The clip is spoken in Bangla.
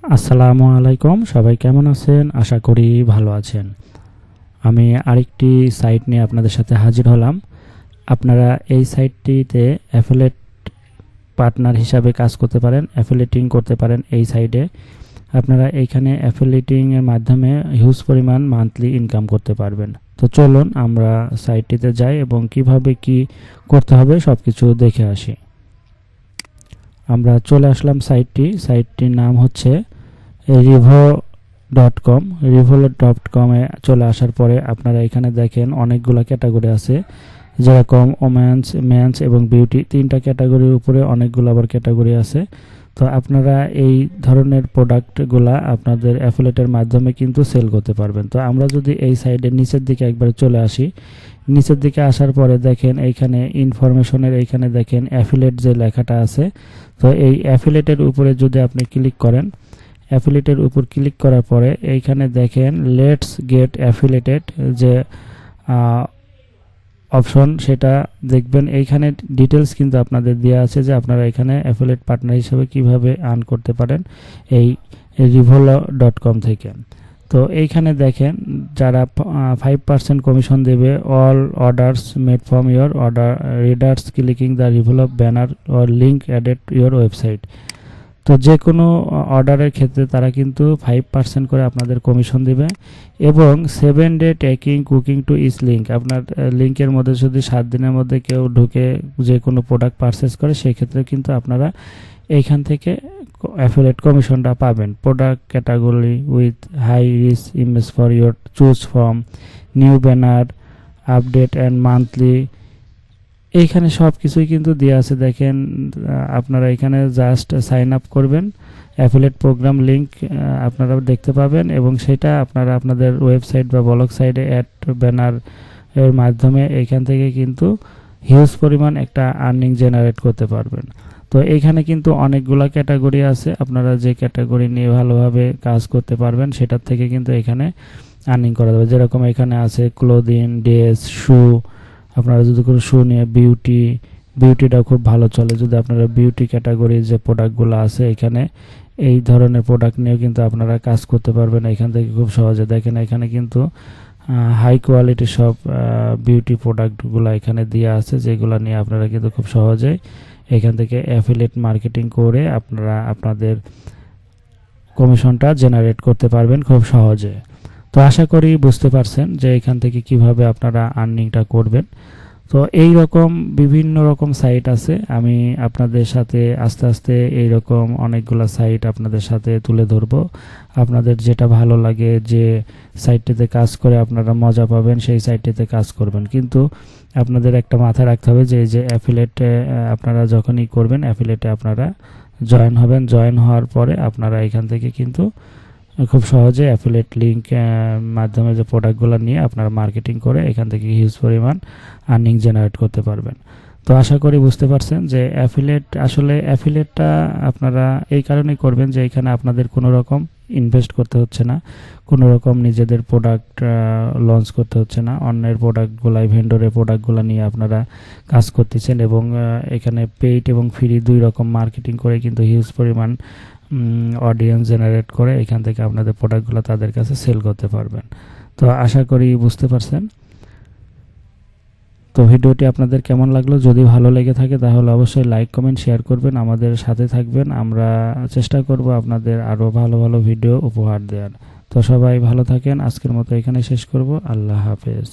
আসসালামু আলাইকুম, সবাই কেমন আছেন? আশা করি ভালো আছেন। আমি আরেকটি সাইট নিয়ে আপনাদের সাথে হাজির হলাম। আপনারা এই সাইটটিতে অ্যাফিলিয়েট পার্টনার হিসাবে কাজ করতে পারেন, অ্যাফিলিয়েটিং করতে পারেন। এই সাইটে আপনারা এইখানে অ্যাফিলিয়েটিংয়ের মাধ্যমে হিউজ পরিমাণ মান্থলি ইনকাম করতে পারবেন। তো চলুন আমরা সাইটটিতে যাই এবং কিভাবে কি করতে হবে সব কিছু দেখে আসি। আমরা চলে আসলাম সাইটটির নাম হচ্ছে revo.com। revo.com-এ চলে আসার পরে আপনারা এখানে দেখেন অনেকগুলো ক্যাটাগরি আছে, যেরকম ওমেন্স, মেন্স এবং বিউটি। তিনটা ক্যাটাগরির উপরে অনেকগুলো আবার ক্যাটাগরি আছে। তো আপনারা এই ধরনের প্রোডাক্টগুলা আপনাদের অ্যাফিলিয়েটের মাধ্যমে কিন্তু সেল করতে পারবেন। তো আমরা যদি এই সাইডের নিচের দিকে একবার চলে আসি, নিচের দিকে আসার পরে দেখেন এইখানে ইনফরমেশনের এইখানে দেখেন অ্যাফিলিয়েট যে লেখাটা আছে। তো এই অ্যাফিলিয়েটের উপরে যদি আপনি ক্লিক করেন, অ্যাফিলিয়েটের উপর ক্লিক করার পরে এইখানে দেখেন লেটস গেট অ্যাফিলিয়েটেড যে অপশন, সেটা দেখবেন। এইখানে ডিটেলস কিন্তু আপনাদের দেওয়া আছে যে আপনারা এখানে অ্যাফিলিয়েট পার্টনার হিসেবে কিভাবে আর্ন করতে পারেন এই revo.com থেকে। তো এইখানে দেখেন যারা 5% কমিশন দেবে, all orders made from your order readers clicking the Rivo banner or link added your website. তো যে কোনো অর্ডারের ক্ষেত্রে তারা কিন্তু 5% করে আপনাদের কমিশন দিবে এবং 7 day taking cooking to each link. আপনার লিঙ্কের মধ্যে যদি 7 দিনের মধ্যে কেউ ঢুকে যে কোনো প্রোডাক্ট পারচেস করে, সেই ক্ষেত্রে কিন্তু আপনারা এইখান থেকে অ্যাফিলিয়েট কমিশনটা পাবেন। Product category with high risk image for your choose from new banner update and monthly. এইখানে সব কিছুই কিন্তু দেওয়া আছে। দেখেন আপনারা এখানে জাস্ট সাইন আপ করবেন, অ্যাফিলিয়েট প্রোগ্রাম লিঙ্ক আপনারা দেখতে পাবেন এবং সেটা আপনারা আপনাদের ওয়েবসাইট বা ব্লগ সাইটে অ্যাড ব্যানার এর মাধ্যমে এইখান থেকে কিন্তু হিউজ পরিমাণ একটা আর্নিং জেনারেট করতে পারবেন। তো এইখানে কিন্তু অনেকগুলো ক্যাটাগরি আছে, আপনারা যে ক্যাটাগরি নিয়ে ভালোভাবে কাজ করতে পারবেন সেটার থেকে কিন্তু এখানে আর্নিং করা যাবে। যেরকম এখানে আছে ক্লোদিং, ড্রেস, শু। আপনারা যদি কোনো শু নিয়ে বিউটিটা খুব ভালো চলে। যদি আপনারা বিউটি ক্যাটাগরির যে প্রোডাক্টগুলো আছে এখানে এই ধরনের প্রোডাক্ট নিয়েও কিন্তু আপনারা কাজ করতে পারবেন এখান থেকে খুব সহজে। দেখেন এখানে কিন্তু হাই কোয়ালিটি সব বিউটি প্রোডাক্টগুলো এখানে দেওয়া আছে, যেগুলো নিয়ে আপনারা কিন্তু খুব সহজেই এখান থেকে অ্যাফিলিয়েট মার্কেটিং করে আপনারা আপনাদের কমিশনটা জেনারেট করতে পারবেন খুব সহজে। তো আশা করি বুঝতে পারছেন যে এখান থেকে কিভাবে আপনারা আর্নিংটা করবেন। তো এই রকম বিভিন্ন রকম সাইট আছে, আমি আপনাদের সাথে আস্তে আস্তে এই রকম অনেকগুলো সাইট আপনাদের সাথে তুলে ধরবো। আপনাদের যেটা ভালো লাগে, যে সাইটটিতে কাজ করে আপনারা মজা পাবেন, সেই সাইটটিতে কাজ করবেন। কিন্তু আপনাদের একটা মাথায় রাখতে হবে যে এই যে অ্যাফিলিয়েটে আপনারা যখনই করবেন, অ্যাফিলিয়েটে আপনারা জয়েন হবেন। জয়েন হওয়ার পরে আপনারা এখান থেকে কিন্তু খুব সহজে অ্যাফিলিয়েট লিঙ্ক মাধ্যমে যে প্রোডাক্টগুলো নিয়ে আপনারা মার্কেটিং করে এখান থেকে হিউজ পরিমাণ আর্নিং জেনারেট করতে পারবেন। তো আশা করি বুঝতে পারছেন যে অ্যাফিলিয়েটটা আপনারা এই কারণেই করবেন যে এখানে আপনাদের কোনো রকম ইনভেস্ট করতে হচ্ছে না, কোনো রকম নিজেদের প্রোডাক্ট লঞ্চ করতে হচ্ছে না। অন্যের প্রোডাক্টগুলাই, ভেন্ডরের প্রোডাক্টগুলো নিয়ে আপনারা কাজ করতেছেন এবং এখানে পেইড এবং ফ্রি দুই রকম মার্কেটিং করে কিন্তু হিউজ পরিমাণ অডিয়েন্স জেনারেট করে এখান থেকে আপনাদের প্রোডাক্টগুলো তাদের কাছে সেল করতে পারবেন। তো আশা করি বুঝতে পারছেন। তো ভিডিওটি আপনাদের কেমন লাগলো? যদি ভালো লেগে থাকে তাহলে অবশ্যই লাইক, কমেন্ট, শেয়ার করবেন, আমাদের সাথে থাকবেন। আমরা চেষ্টা করব আপনাদের আরও ভালো ভালো ভিডিও উপহার দেওয়ার। তো সবাই ভালো থাকেন। আজকের মতো এখানে শেষ করব। আল্লাহ হাফেজ।